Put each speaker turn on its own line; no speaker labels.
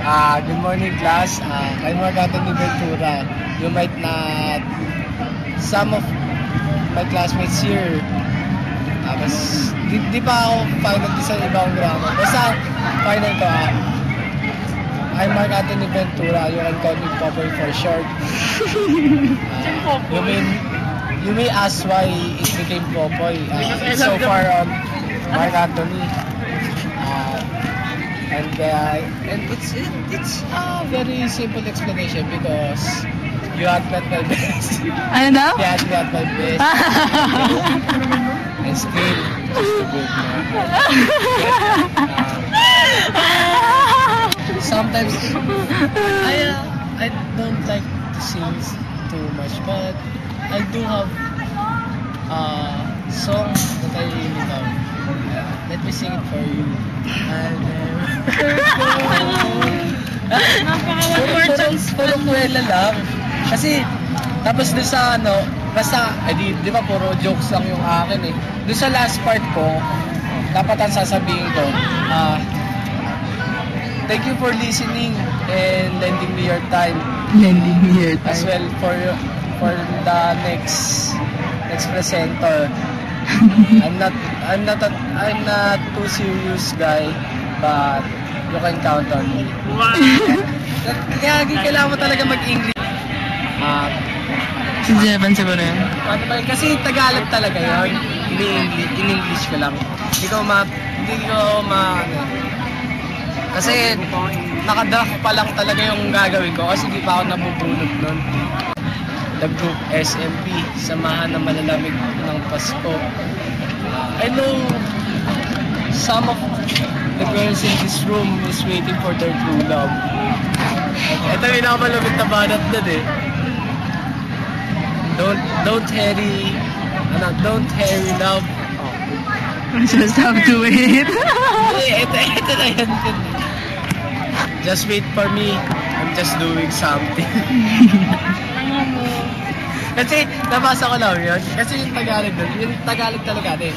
Good morning class. I'm Anthony Ventura. You might not, some of my classmates here, mas di pa ako final sa ibang grammar. Basta final ko, I'm Mark Anthony Ventura. You can call me Popoy for short. You may ask why it became Popoy. It's so far on Mark Anthony. And it's a very simple explanation because you had met my best.
Ano daw?
You had met my best. And still, just a good man. Sometimes, I don't like to sing too much, but I do have songs that I really love. Let me sing it for you. Puro kwela lang. Kasi, tapos doon sa basta, di ba puro jokes lang yung akin eh. Doon sa last part ko, dapat ang sasabihin ko, thank you for listening and lending me your time.
Lending me your time.
As well for the next presenter. I'm not too serious guy, but you can count on me. Kaya kailangan mo talaga mag-English.
Si Jevan siguro yun.
Kasi Tagalog talaga yun. In-English ko lang. Hindi ko kasi nakadraft pa lang talaga yung gagawin ko kasi di pa ako nabubunod nun. The group SMP, Samahan ng Malalamig ng Pasko. I know some of the girls in this room is waiting for their true love. Ito yung pinakamalapit na banat nun eh. Don't hurry love.
Just have to wait.
Ito na yan. Just wait for me. I'm just doing something. Kasi nabasa ko lang yun. Kasi yung Tagalog talaga eh.